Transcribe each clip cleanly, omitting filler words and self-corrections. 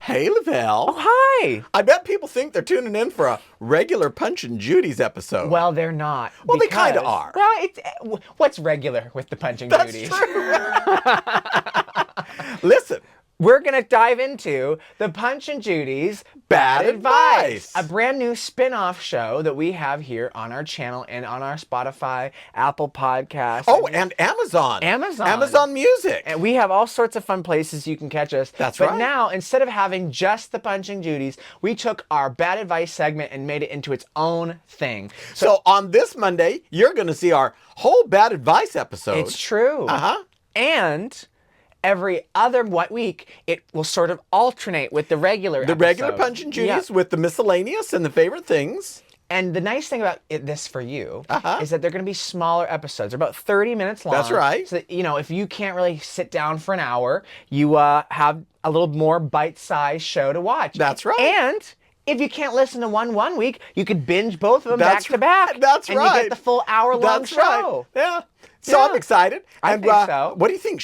Hey, Lavelle. Oh, hi. I bet people think they're tuning in for a regular Punching Judys episode. Well, they're not. Well, they kinda are. Well, what's regular with the Punching That's Judys? true. Listen. We're going to dive into the Punching Judys Bad Advice, a brand new spin-off show that we have here on our channel and on our Spotify, Apple Podcasts. Oh, and Amazon. Amazon Music. And we have all sorts of fun places you can catch us. That's right. right. But now, instead of having just the Punching Judys, we took our Bad Advice segment and made it into its own thing. So on this Monday, you're going to see our whole Bad Advice episode. It's true. Uh-huh. And every other week, it will sort of alternate with the regular The episode. regular Punching Judys with the miscellaneous and the favorite things. And the nice thing about this for you is that they're going to be smaller episodes. They're about 30 minutes long. That's right. So that, if you can't really sit down for an hour, you have a little more bite-sized show to watch. That's right. And if you can't listen to one week, you could binge both of them back to back. That's and right. And you get the full hour-long show. Right. Yeah. So I'm excited. I think so. What do you think?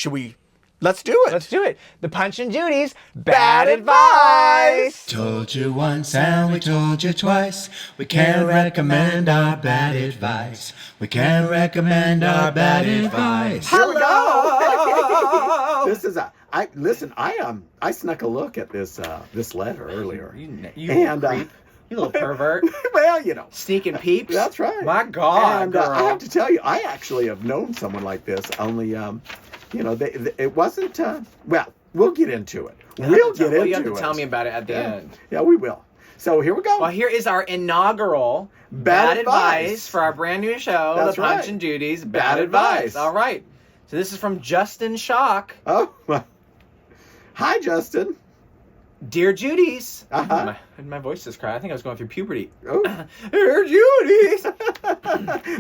Let's do it. Let's do it. The Punching Judys Bad Advice. Told you once and we told you twice. We can't recommend our bad advice. We can't recommend our bad advice. Here we go. This is I snuck a look at this letter earlier. You and creep. You little pervert. Well, Sneaking peeps. That's right. My God, and girl. I have to tell you, I actually have known someone like this. Only, it wasn't. Well, we'll get into it. You have to tell me about it at the end. Yeah, we will. So here we go. Well, here is our inaugural Bad Advice for our brand new show, That's The right. Punching Judys Bad Bad Advice. Advice. All right. So this is from Justin Shock. Oh, hi, Justin. Dear Judys. Uh-huh. My voice just cried. I think I was going through puberty. Oh. Dear Judys.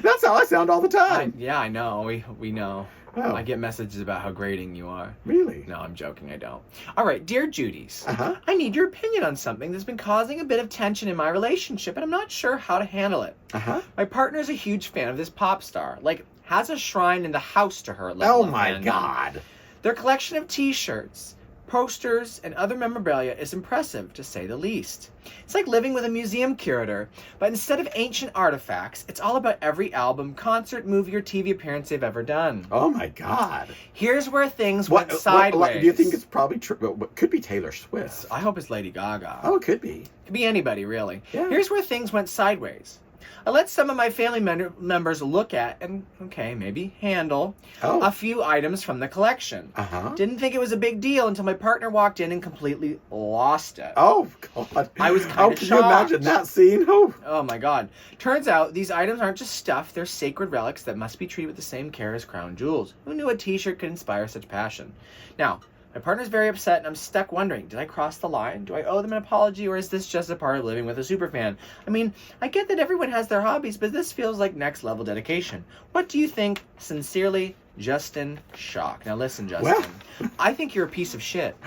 That's how I sound all the time. Yeah, I know. We know. Oh. I get messages about how grating you are. Really? No, I'm joking. I don't. All right, dear Judys. Uh-huh. I need your opinion on something that's been causing a bit of tension in my relationship, and I'm not sure how to handle it. Uh-huh. My partner's a huge fan of this pop star. Has a shrine in the house to her. Oh, my God. Their collection of t-shirts, posters, and other memorabilia is impressive, to say the least. It's like living with a museum curator, but instead of ancient artifacts, it's all about every album, concert, movie, or TV appearance they've ever done. Oh, my God. Here's where things went sideways. Do you think it's probably true? It could be Taylor Swift. I hope it's Lady Gaga. Oh, it could be. It could be anybody, really. Yeah. Here's where things went sideways. I let some of my family members look at and, maybe handle a few items from the collection. Uh-huh. Didn't think it was a big deal until my partner walked in and completely lost it. Oh, God. I was kind of Can shocked. you imagine that scene? Oh, my God. Turns out these items aren't just stuff. They're sacred relics that must be treated with the same care as crown jewels. Who knew a t-shirt could inspire such passion? Now, my partner's very upset, and I'm stuck wondering, did I cross the line? Do I owe them an apology, or is this just a part of living with a superfan? I mean, I get that everyone has their hobbies, but this feels like next-level dedication. What do you think? Sincerely, Justin Shock. Now listen, Justin. Well. I think you're a piece of shit.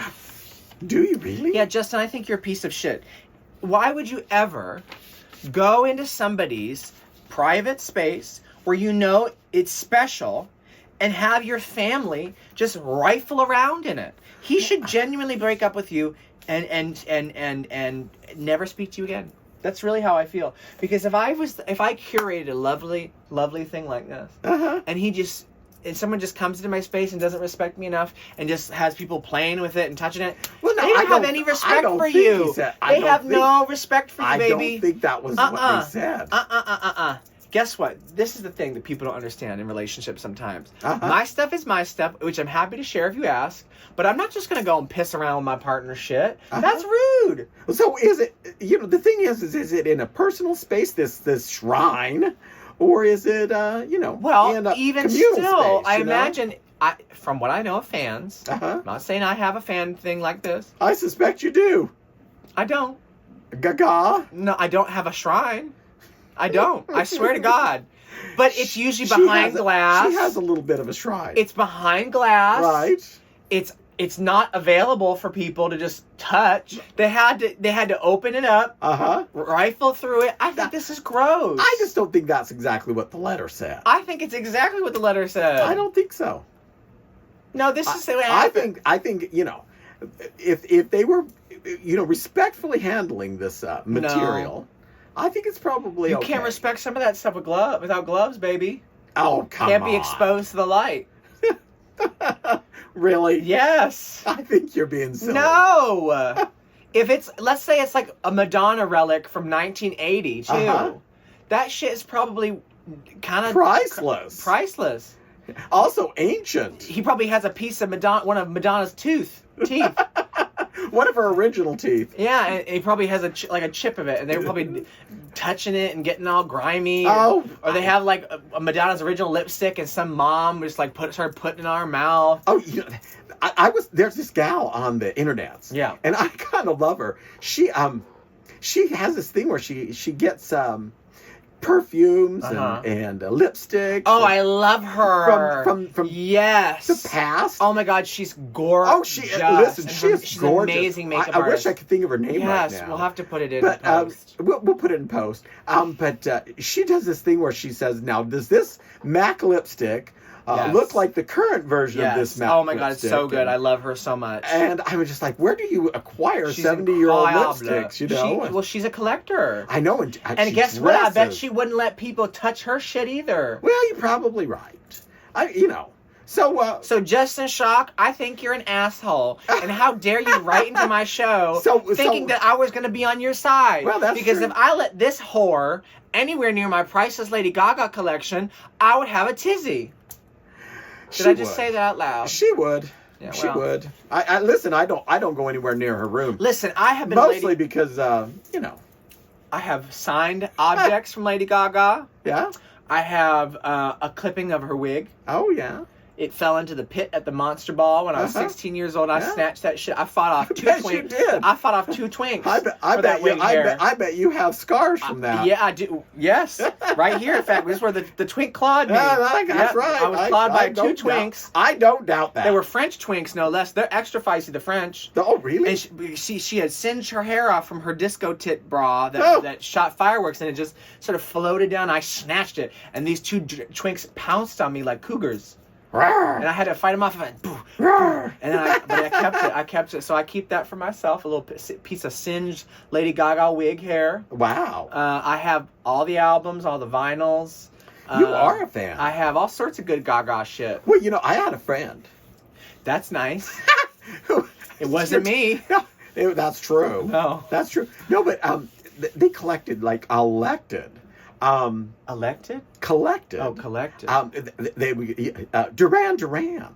Do you really? Yeah, Justin, I think you're a piece of shit. Why would you ever go into somebody's private space where you know it's special and have your family just rifle around in it? He should genuinely break up with you and never speak to you again. That's really how I feel. Because if I curated a lovely, lovely thing like this, and someone just comes into my space and doesn't respect me enough and just has people playing with it and touching it, Well, no, they don't have any respect for you. They have no respect for you, baby. I don't think that was what they said. Guess what? This is the thing that people don't understand in relationships sometimes. Uh-huh. My stuff is my stuff, which I'm happy to share if you ask, but I'm not just going to go and piss around with my partner's shit. Uh-huh. That's rude. So is it, the thing is it in a personal space, this shrine, or is it, Well, in a even communal still, space, I imagine, from what I know of fans, Uh-huh. I'm not saying I have a fan thing like this. I suspect you do. I don't. Gaga. No, I don't have a shrine. I don't. I swear to God. But it's usually behind glass. She has a little bit of a shrine. It's behind glass. Right. It's not available for people to just touch. They had to open it up, rifle through it. I think this is gross. I just don't think that's exactly what the letter said. I think it's exactly what the letter said. I don't think so. No, this is the way I think if they were respectfully handling this material, I think it's probably You okay. can't respect some of that stuff without gloves, baby. Oh, come Can't on. be exposed to the light. Really? Yes. I think you're being silly. No. Let's say it's like a Madonna relic from 1980 too. Uh-huh. That shit is probably kind of Priceless. Priceless. Also ancient. He probably has a piece of one of Madonna's teeth. One of her original teeth. Yeah, and he probably has a chip of it, and they were probably touching it and getting all grimy. Oh. Or they have like a Madonna's original lipstick, and some mom just like started putting it in her mouth. Oh, there's this gal on the internet. Yeah. And I kind of love her. She has this thing where she gets perfumes and lipsticks. Oh, I love her. From yes, the past. Oh my God, she's gorgeous. Oh, listen, she's gorgeous. Amazing makeup I wish artist. I could think of her name right now. Yes, we'll have to put it in But post. we'll put it in post. But she does this thing where she says, "Now, does this MAC lipstick look like the current version of this MAC?" Oh my God, it's lipstick? so good. I love her so much. And I was just like, where do you acquire She's 70-year-old incredible. lipsticks? You know, She's a collector. I know, And she guess what? I bet dresses. she wouldn't let people touch her shit either. Well, you're probably right. So just in shock, I think you're an asshole. And how dare you write into my show thinking that I was going to be on your side? Well, that's because true. if I let this whore anywhere near my priceless Lady Gaga collection, I would have a tizzy. Did I just say that out loud? She would. Yeah, She well. would. I listen. I don't go anywhere near her room. Listen, I have been Mostly because I have signed objects from Lady Gaga. Yeah. I have a clipping of her wig. Oh yeah. It fell into the pit at the Monster Ball when I was 16 years old. I snatched that shit. I fought off two bet twinks. you did. I fought off two twinks. I for that wig hair. bet you have scars from that. Yeah, I do. Yes, right here. In fact, this is where the twink clawed me. Yeah, that's right. I was clawed by two don't twinks. doubt- I don't doubt that. They were French twinks, no less. They're extra feisty, the French. Oh, really? And she had singed her hair off from her disco tit bra Oh. that shot fireworks, and it just sort of floated down. I snatched it, and these two twinks pounced on me like cougars. And I had to fight them off. And I kept it. So I keep that for myself. A little piece of singed Lady Gaga wig hair. Wow. I have all the albums, all the vinyls. You are a fan. I have all sorts of good Gaga shit. Well, I had a friend. That's nice. It wasn't me. No, that's true. No. That's true. No, but they collected elected. Elected? Collected. Oh, collected. They Duran Duran.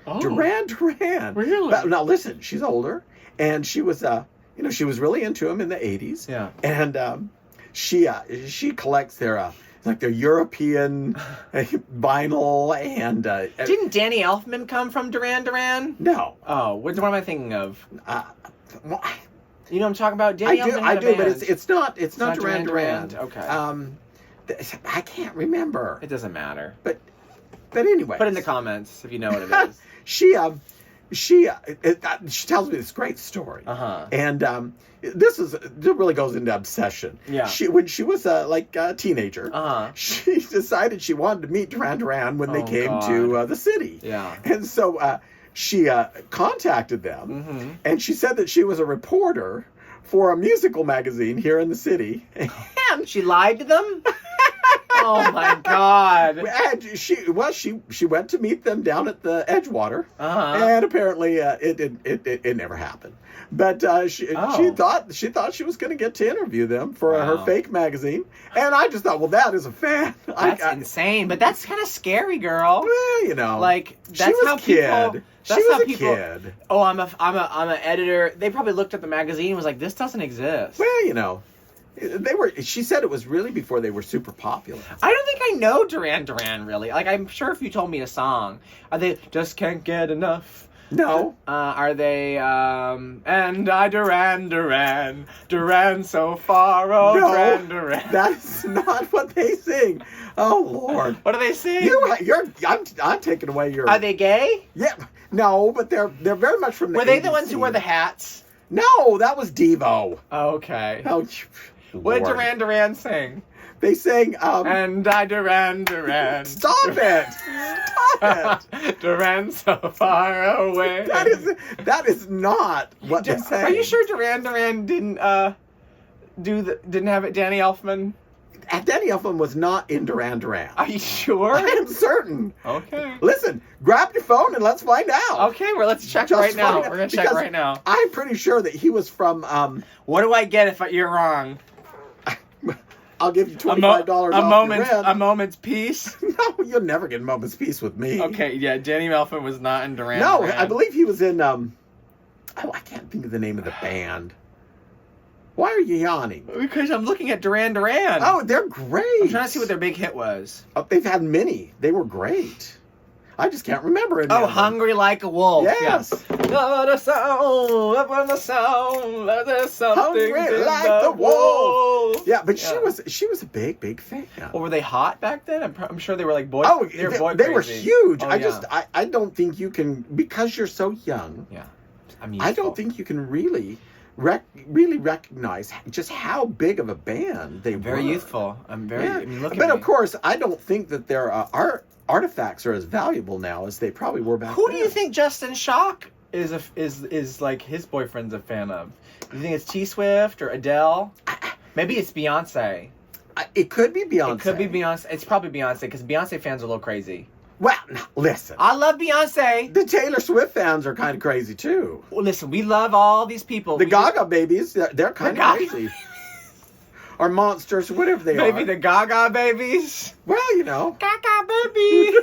Oh. Duran Duran. Really? But, now listen, she's older, and she was she was really into him in the 80s. Yeah. And she collects their European vinyl and Didn't Danny Elfman come from Duran Duran? no. Oh, what am I thinking of? Well, You know what I'm talking about? Danny Elfman I had a do, but band. it's not not Duran Duran Duran. Duran. Okay. I can't remember. It doesn't matter. But anyway. Put in the comments if you know what it is. She tells me this great story. Uh-huh. And this really goes into obsession. Yeah. When she was a teenager, Uh-huh. she decided she wanted to meet Duran Duran when they Oh, came God. to the city. Yeah. And so she contacted them, Mm-hmm. and she said that she was a reporter for a musical magazine here in the city. And She lied to them? Oh my God. And she went to meet them down at the Edgewater, Uh-huh. and apparently it never happened. But she thought she was going to get to interview them for her Wow. fake magazine, and I just thought, well, that is a fan. That's insane, but that's kind of scary, girl. Well, Like that's she was how a kid. people. She That's was how a people. kid. Oh, I'm an editor. They probably looked at the magazine and was like, "This doesn't exist." Well, they were. She said it was really before they were super popular. I don't think I know Duran Duran really. Like I'm sure if you told me a song, are they just can't get enough? No. Are they and I Duran so far, oh No, Duran Duran. that's not what they sing. Oh Lord. What do they sing? I'm taking away your. Are they gay? Yeah, no, but they're very much from the. Were they the 80s ones who wore the scene. hats? No, that was Devo. Okay. Oh, What did Lord. Duran Duran sing? They sang, And I Duran. Stop it! Stop it! Duran so far away. That is not what they sang. Are you sure Duran didn't didn't have it Danny Elfman? Danny Elfman was not in Duran Duran. Are you sure? I am certain. Okay. Listen, grab your phone and let's find out. Okay, well, let's check Just right now. find out, We're going to check because right now. I'm pretty sure that he was from, What do I get if you're wrong? I'll give you $25 off your rent. A moment's peace? No, you'll never get a moment's peace with me. Okay, yeah, Danny Elfman was not in Duran No, Duran. I believe he was in, I can't think of the name of the band. Why are you yawning? Because I'm looking at Duran Duran. Oh, they're great. I'm trying to see what their big hit was. Oh, they've had many. They were great. I just can't remember it. Oh, Hungry Like a Wolf. Yes. Love the sound, up on the sound, there's something Hungry in like the wolf. Yeah, but Yeah. she was a big fan. Well, were they hot back then? I'm sure they were like boy. Oh, they were boy they were crazy. huge. Oh, I don't think you can, because you're so young. Yeah, I'm I don't think you can really recognize just how big of a band they were. very youthful. I'm very. Yeah. I mean, look But at of me. course, I don't think that their artifacts are as valuable now as they probably were back Who then. do you think Justin Shock is like his boyfriend's a fan of? Do you think it's T Swift or Adele? Maybe it's Beyonce. It could be Beyonce. It could be Beyonce. It's probably Beyonce because Beyonce fans are a little crazy. Well, now, listen. I love Beyonce. The Taylor Swift fans are kind of crazy too. Well, listen, we love all these people. The Gaga babies, they're kind of Gaga crazy. Or monsters, whatever they Maybe are. the Gaga babies. Well, you know. Gaga baby.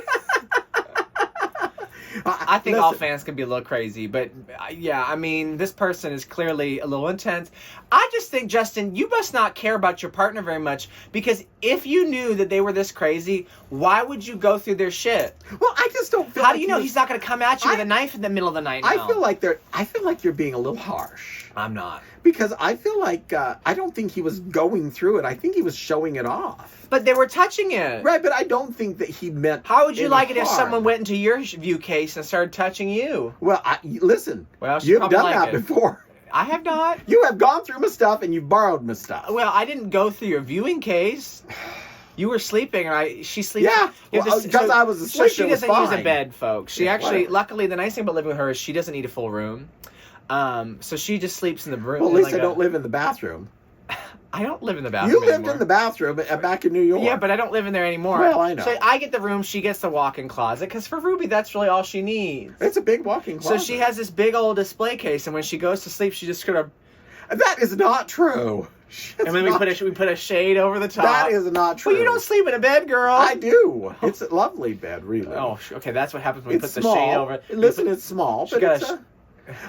I think all Listen, fans can be a little crazy, but yeah, I mean, this person is clearly a little intense. I just think, Justin, you must not care about your partner very much, because if you knew that they were this crazy, why would you go through their shit? Well, I just don't feel How like do you know he's not going to come at you with a knife in the middle of the night now? I feel like you're being a little harsh. I'm not. Because I feel like I don't think he was going through it. I think he was showing it off. But they were touching it. Right, but I don't think that he meant. How would you any like it if harm. someone went into your view case and started touching you? Well, listen. Well, she you've probably done like that it. before. I have not. You have gone through my stuff and you've borrowed my stuff. Well, I didn't go through your viewing case. You were sleeping, and she sleeps. Yeah, because I was asleep. So she it was doesn't use a fine. bed, folks. She Yeah, actually, whatever. luckily, the nice thing about living with her is she doesn't need a full room. So she just sleeps in the room. Well, at least I don't live in the bathroom. I don't live in the bathroom. You lived anymore. in the bathroom back in New York. Yeah, but I don't live in there anymore. Well, I know. So I get the room, she gets the walk-in closet, because for Ruby, that's really all she needs. It's a big walk-in closet. So she has this big old display case, and when she goes to sleep, she just kind of. That is not true. And then we put a shade over the top. That is not true. Well, you don't sleep in a bed, girl. I do. It's a lovely bed, really. Oh, okay. That's what happens when we It's put small. the shade over. Listen, it's small, She but got it's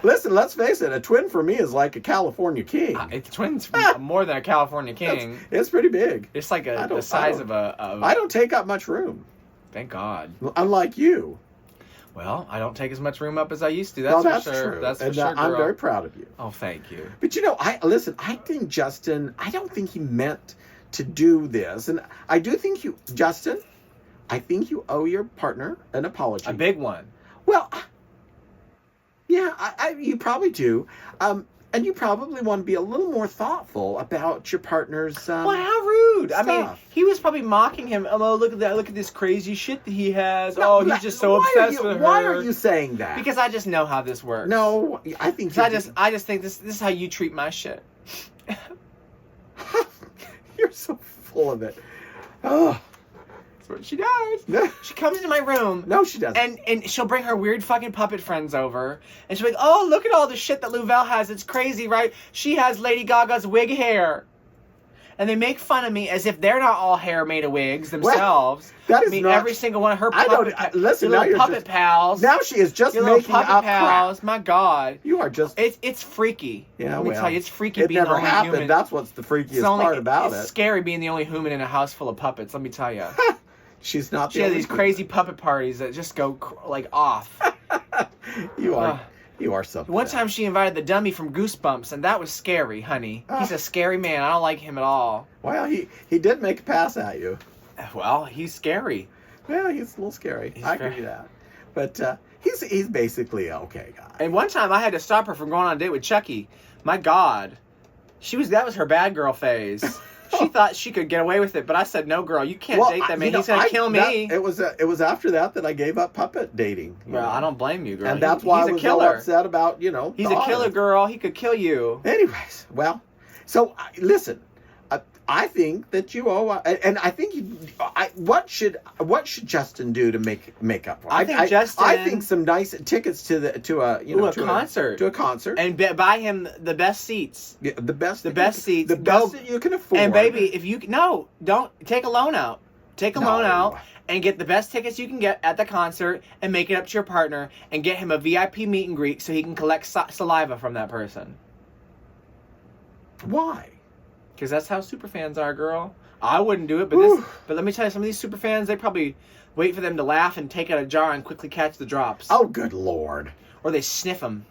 listen, let's face it. A twin for me is like a California king. It's twins more than a California king. It's pretty big. It's like I the don't- size I of don't- a. I don't take up much room, Thank God. unlike you. Well, I don't take as much room up as I used to. No, That's that's for sure. true. That's for and sure, girl. I'm very proud of you. Oh, thank you. But you know, I think Justin. I don't think he meant to do this, and I do think you, Justin. I think you owe your partner an apology. A big one. Well, yeah, you probably do. And you probably want to be a little more thoughtful about your partner's. Well, how rude! I mean, stuff. he was probably mocking him. Oh, look at that! Look at this crazy shit that he has. No, Oh, he's just so why obsessed with her. Why are you saying that? Because I just know how this works. No, I think I just think this is how you treat my shit. You're so full of it. Oh. That's what she does. She comes into my room. No, she doesn't. And she'll bring her weird fucking puppet friends over. And she'll be like, oh, look at all the shit that Louvel has. It's crazy, right? She has Lady Gaga's wig hair. And they make fun of me as if they're not all hair made of wigs themselves. that is I mean, not- every single one of her I puppet, don't- listen, your now you're little puppet just- pals. Now she is just your little making puppet up pals. crap. My God. You are just. It's freaky. Yeah, Let me well, tell you, it's freaky It being the never only happened. human. That's what's the freakiest part about it's it. scary being the only human in a house full of puppets, let me tell you. She's not. She the has only these crazy puppet parties that just go like off. You are. You are something. One time she invited the dummy from Goosebumps, and that was scary, honey. He's a scary man. I don't like him at all. Well, he did make a pass at you. Well, he's scary. Well, he's a little scary. I very- agree with that. But he's basically an okay guy. And one time I had to stop her from going on a date with Chucky. My God. That was her bad girl phase. She thought she could get away with it, but I said, no, girl, you can't date that man. He's going to kill me. It was after that I gave up puppet dating. Well, I don't blame you, girl. And that's why he's I was a killer. so upset about, He's daughter. a killer, girl. He could kill you. Anyways, well, so listen, I think that you owe, and I think what should Justin do to make up for it? I think some nice tickets to a concert, and buy him the best seats. Yeah, the best seats, the best that you can afford. And baby, if you don't take a loan out, loan out. And get the best tickets you can get at the concert and make it up to your partner and get him a VIP meet and greet so he can collect saliva from that person. Why? Because that's how super fans are, girl. I wouldn't do it, but let me tell you, some of these super fans, they probably wait for them to laugh and take out a jar and quickly catch the drops. Oh, good Lord. Or they sniff them.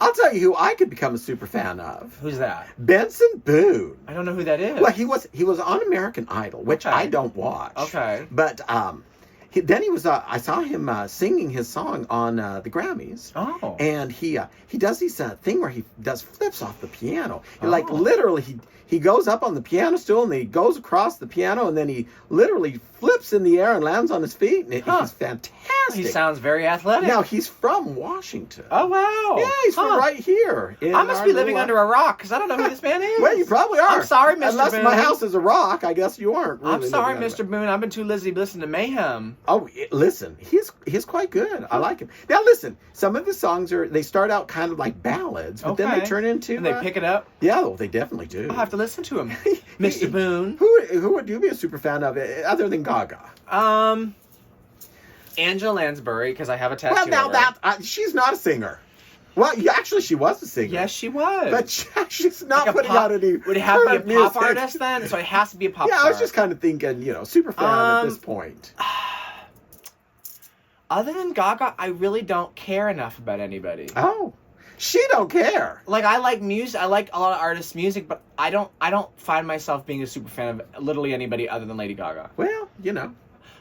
I'll tell you who I could become a super fan of. Who's that? Benson Boone. I don't know who that is. Well, he was on American Idol, which I don't watch. Okay. But then he was. I saw him singing his song on the Grammys. Oh. And he does this thing where he does flips off the piano. Like literally, he goes up on the piano stool and then he goes across the piano and then he literally flips in the air and lands on his feet. And he's fantastic. He sounds very athletic. Now he's from Washington. Oh wow. Yeah, he's from right here. I must be living under a rock because I don't know who this man is. Well, you probably are. I'm sorry, Mr. Unless Boone. my house is a rock, I guess you aren't. Really I'm sorry, Mr. Boone. I've been too lazy to listen to Mayhem. Oh, listen, he's quite good. I like him. Now, listen, some of the songs they start out kind of like ballads, but then they turn into and they pick it up. Yeah, well, they definitely do. I'll have to listen to him, Mr. Boone. Who would you be a super fan of other than Gaga? Angela Lansbury, because I have a tattoo. Well, now she's not a singer. Well, actually, she was a singer. Yes, she was. But she's not putting out any. Would it have to be a pop artist then? So it has to be a pop star. Yeah, I was just kind of thinking, super fan at this point. Other than Gaga, I really don't care enough about anybody. Oh, she don't care. Like, I like music. I like a lot of artists' music, but I don't find myself being a super fan of literally anybody other than Lady Gaga. Well,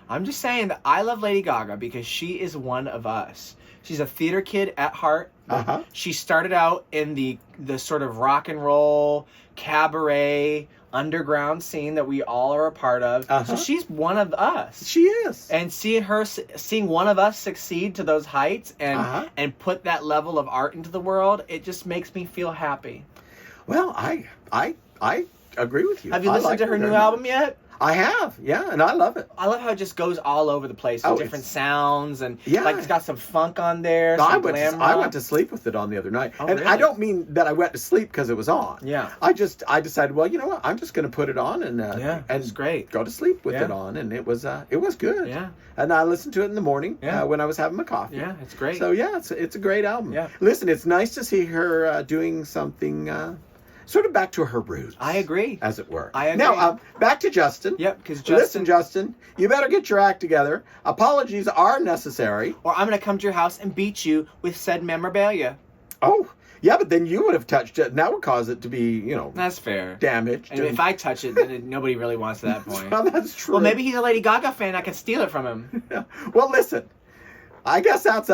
I'm just saying that I love Lady Gaga because she is one of us. She's a theater kid at heart. Uh-huh. She started out in the sort of rock and roll, cabaret, underground scene that we all are a part of. Uh-huh. So she's one of us. She is. And seeing one of us succeed to those heights and put that level of art into the world, it just makes me feel happy. Well, I agree with you. Have you listened to her new album yet? I have, yeah, and I love it. I love how it just goes all over the place with different sounds and like it's got some funk on there. No, glam I went to sleep with it on the other night, and really? I don't mean that I went to sleep because it was on. Yeah, I decided, well, you know what, I'm just going to put it on and it's great. Go to sleep with it on, and it was good. Yeah, and I listened to it in the morning when I was having my coffee. Yeah, it's great. So yeah, it's a great album. Yeah, listen, it's nice to see her doing something. Sort of back to her roots. I agree. As it were. I agree. Now, back to Justin. Yep, because Listen, Justin, you better get your act together. Apologies are necessary. Or I'm going to come to your house and beat you with said memorabilia. Oh, yeah, but then you would have touched it, and that would cause it to be, That's fair. Damaged. And if I touch it, then nobody really wants at that point. Well, that's true. Well, maybe he's a Lady Gaga fan. I can steal it from him. Yeah. Well, listen, I guess that's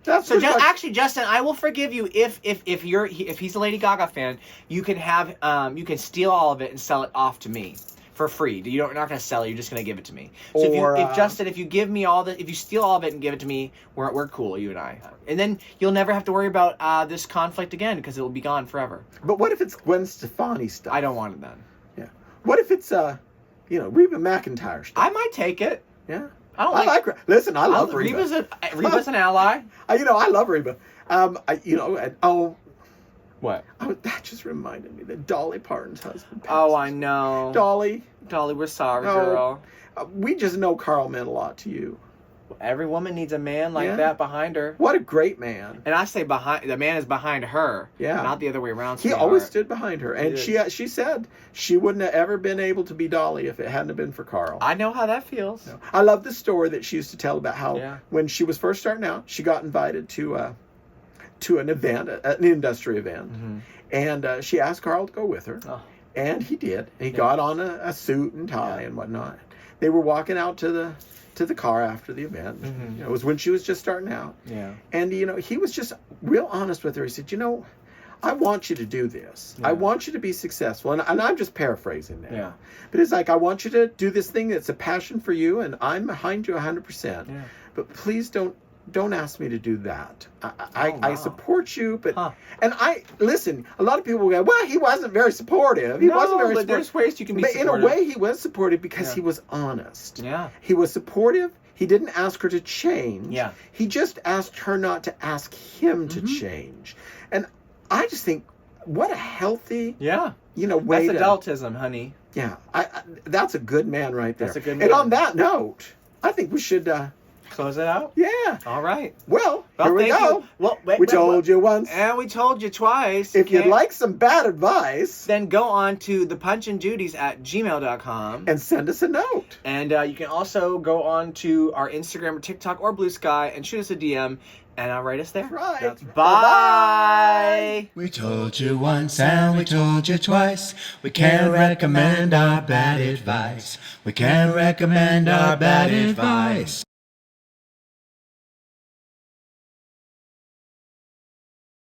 actually, Justin, I will forgive you if he's a Lady Gaga fan. You can steal all of it and sell it off to me for free. You're not going to sell it. You're just going to give it to me. So if you give me if you steal all of it and give it to me, we're cool, you and I. And then you'll never have to worry about this conflict again because it will be gone forever. But what if it's Gwen Stefani stuff? I don't want it then. Yeah. What if it's Reba McEntire stuff? I might take it. Yeah. I like her. Listen, I love Reba. Reba's an ally. I love Reba. What? Oh, that just reminded me that Dolly Parton's husband passed. Oh, I know. Dolly, we're sorry, girl. We just know Carl meant a lot to you. Every woman needs a man like that behind her. What a great man. And I say the man is behind her. Yeah. Not the other way around. He always stood behind her. And she said she wouldn't have ever been able to be Dolly if it hadn't been for Carl. I know how that feels. No. I love the story that she used to tell about how when she was first starting out, she got invited to an event, an industry event. Mm-hmm. And she asked Carl to go with her. Oh. And he did. And he got on a suit and tie and whatnot. They were walking out to the car after the event. Mm-hmm. It was when she was just starting out. Yeah. And he was just real honest with her. He said, I want you to do this. Yeah. I want you to be successful. And I'm just paraphrasing now. Yeah. But it's like, I want you to do this thing that's a passion for you, and I'm behind you 100%. Yeah. But please don't ask me to do that. I wow. support you, but and I listen. A lot of people go, "Well, he wasn't very supportive. He wasn't very supportive." There's ways you can be but supportive. in a way, he was supportive because he was honest. Yeah. He was supportive. He didn't ask her to change. Yeah. He just asked her not to ask him to change. And I just think, what a healthy, way. That's adultism, honey. Yeah, that's a good man right there. That's a good man. And on that note, I think we should close it out. Yeah. All right. Well, here we thank go. you. Well, we told you once. And we told you twice. If you'd like some bad advice, then go on to thepunchandjudys@gmail.com and send us a note. And you can also go on to our Instagram or TikTok or Blue Sky and shoot us a DM and write us there. Right. Bye. We told you once and we told you twice. We can't recommend our bad advice. We can't recommend our bad advice.